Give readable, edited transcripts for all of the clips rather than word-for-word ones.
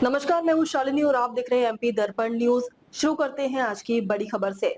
नमस्कार, मैं हूँ शालिनी और आप देख रहे हैं एमपी दर्पण न्यूज। शुरू करते हैं आज की बड़ी खबर से।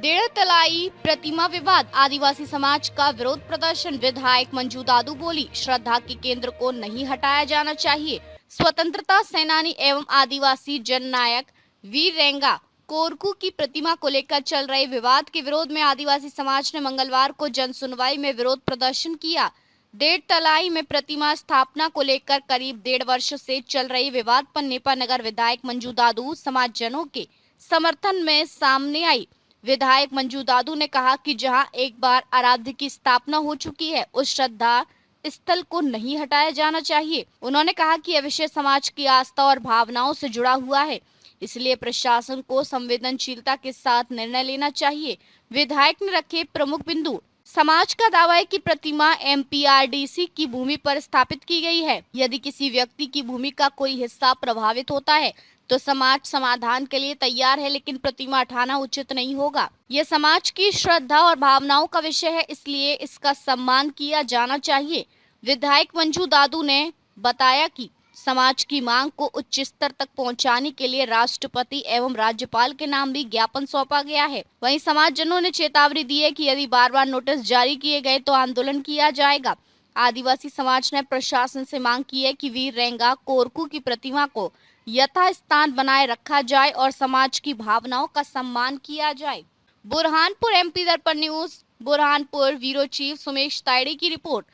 डेढ़ तलाई प्रतिमा विवाद, आदिवासी समाज का विरोध प्रदर्शन। विधायक मंजू दादू बोली, श्रद्धा के केंद्र को नहीं हटाया जाना चाहिए। स्वतंत्रता सेनानी एवं आदिवासी जननायक वीर रेंगा कोरकू की प्रतिमा को लेकर चल रहे विवाद के विरोध में आदिवासी समाज ने मंगलवार को जन सुनवाई में विरोध प्रदर्शन किया। डेढ़ तलाई में प्रतिमा स्थापना को लेकर करीब 1.5 वर्ष से चल रही विवाद पर नेपा नगर विधायक मंजू दादू समाजजनों के समर्थन में सामने आई। विधायक मंजू दादू ने कहा कि जहां एक बार आराध्य की स्थापना हो चुकी है, उस श्रद्धा स्थल को नहीं हटाया जाना चाहिए। उन्होंने कहा कि यह विषय समाज की आस्था और भावनाओं से जुड़ा हुआ है, इसलिए प्रशासन को संवेदनशीलता के साथ निर्णय लेना चाहिए। विधायक ने रखे प्रमुख बिंदु। समाज का दावा है कि प्रतिमा एमपीआरडीसी की भूमि पर स्थापित की गई है। यदि किसी व्यक्ति की भूमि का कोई हिस्सा प्रभावित होता है तो समाज समाधान के लिए तैयार है, लेकिन प्रतिमा हटाना उचित नहीं होगा। यह समाज की श्रद्धा और भावनाओं का विषय है, इसलिए इसका सम्मान किया जाना चाहिए। विधायक मंजू दादू ने बताया कि समाज की मांग को उच्च स्तर तक पहुंचाने के लिए राष्ट्रपति एवं राज्यपाल के नाम भी ज्ञापन सौंपा गया है। वहीं समाजजनों ने चेतावनी दी है कि यदि बार-बार नोटिस जारी किए गए तो आंदोलन किया जाएगा। आदिवासी समाज ने प्रशासन से मांग की है कि वीर रेंगा कोरकू की प्रतिमा को यथास्थान बनाए रखा जाए और समाज की भावनाओं का सम्मान किया जाए। Burhanpur MP Darpan news, Burhanpur bureau chief Sumesh Tayde की रिपोर्ट।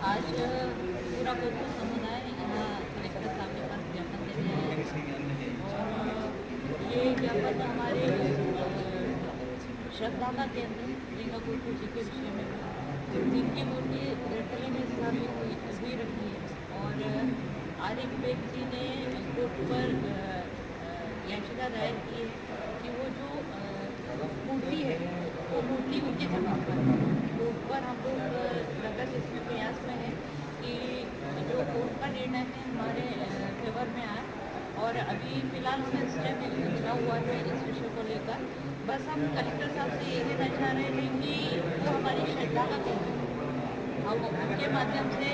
आज पूरा कोरकू समुदाय यहाँ कलेक्टर साहब के पास ज्ञापन देने आया और ये ज्ञापन हमारे श्रद्धा का केंद्र रेंगा कोरकू जी के विषय में जिनकी मूर्ति रेडतले में स्थापित हुई रखी है और आज एक व्यक्ति ने कोर्ट पर याचिका दायर की है कि वो जो मूर्ति है वो मूर्ति उनकी जगह पर कोर्ट पर हम लोग लगातार इसमें प्रयास में है कि जो कोर्ट का निर्णय है हमारे फेवर में आए और अभी फिलहाल हमें स्टे मिला हुआ है इस विषय को लेकर। बस हम कलेक्टर साहब से ये कहना चाह रहे हैं कि वो हमारी श्रद्धा का केंद्र है। हम उनके माध्यम से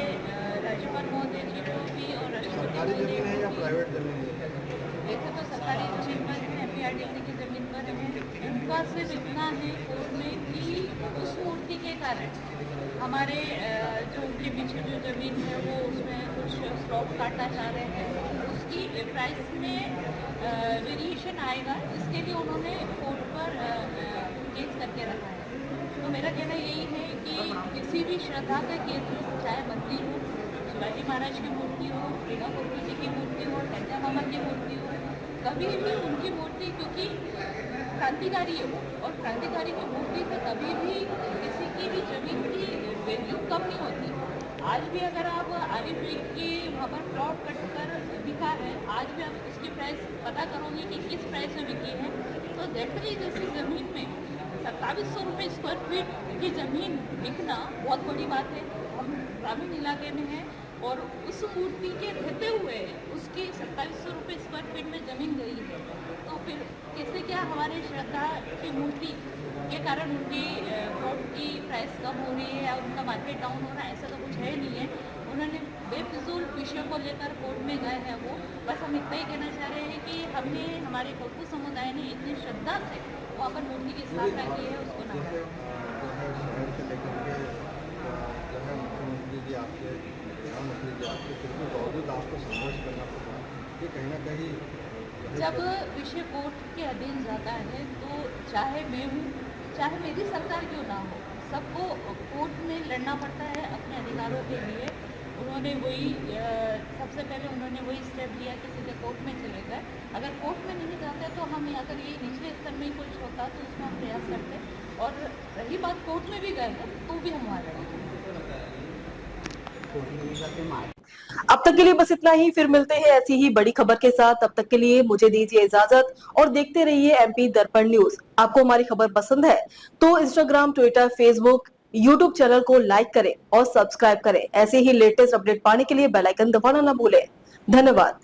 राज्यपाल महोदय जी को भी और राष्ट्रपति महोदय को भी ऐसे तो सरकारी जमीन पर है, एमपीआरडीसी की जमीन पर है। उनका सिर्फ इतना है कोर्ट में कि उस मूर्ति के कारण हमारे जो उनके पीछे जो जमीन है वो उसमें कुछ स्लॉट काटना चाह रहे हैं, उसकी प्राइस में वेरिएशन आएगा, इसके लिए उन्होंने कोर्ट पर केस करके रखा है। तो मेरा कहना यही है कि किसी भी श्रद्धा का केंद्र, चाहे मंदिर हो, शिवाजी महाराज की मूर्ति हो, रेंगा कोरकू जी की मूर्ति हो, टंजा मामा की मूर्ति हो, कभी भी उनकी मूर्ति, क्योंकि क्रांतिकारी है वो और क्रांतिकारी की मूर्ति से कभी भी किसी की भी जमीन की वैल्यू कम नहीं होती। आज भी अगर आप आरिफ लीग की वहाँ पर प्लॉट कट कर बिका है, आज भी आप उसकी प्राइस पता करोगे कि किस प्राइस में बिकी है, तो देवतली जैसी ज़मीन में 2700 रुपये स्क्वायर फीट की ज़मीन बिकना बहुत बड़ी बात है। हम ग्रामीण इलाके में हैं और उस मूर्ति के रहते हुए उसकी 2700 रुपये स्क्वायर फीट में ज़मीन गई है, तो फिर कैसे क्या हमारे श्रद्धा की मूर्ति के कारण उनकी प्लॉट की प्राइस कम हो रही है या उनका मार्केट डाउन हो रहा है, ऐसा तो कुछ है नहीं है। उन्होंने बेफिजूल विषयों को लेकर कोर्ट में गए हैं वो। बस हम इतना ही कहना चाह रहे हैं कि हमने हमारे कोरकू समुदाय ने इतनी श्रद्धा से वहाँ पर मूर्ति की स्थापना की है, उसको ना जब विषय कोर्ट के अधीन जाता है तो चाहे मैं हूँ, चाहे मेरी सरकार क्यों ना हो, सबको कोर्ट में लड़ना पड़ता है अपने अधिकारों के लिए। उन्होंने वही सबसे पहले उन्होंने वही स्टेप लिया कि सीधे कोर्ट में चले गए। अगर कोर्ट में नहीं जाते तो हम अगर ये निचले स्तर में ही कुछ होता तो उसमें हम प्रयास करते, और रही बात कोर्ट में भी गए तो भी हम वहाँ लड़ेंगे। अब तक के लिए बस इतना ही, फिर मिलते हैं ऐसी ही बड़ी खबर के साथ। तब तक के लिए मुझे दीजिए इजाजत और देखते रहिए एमपी दर्पण न्यूज। आपको हमारी खबर पसंद है तो Instagram, Twitter, Facebook, YouTube channel को लाइक करें और सब्सक्राइब करें। ऐसे ही लेटेस्ट अपडेट पाने के लिए बेल आइकन दबाना न भूलें। धन्यवाद।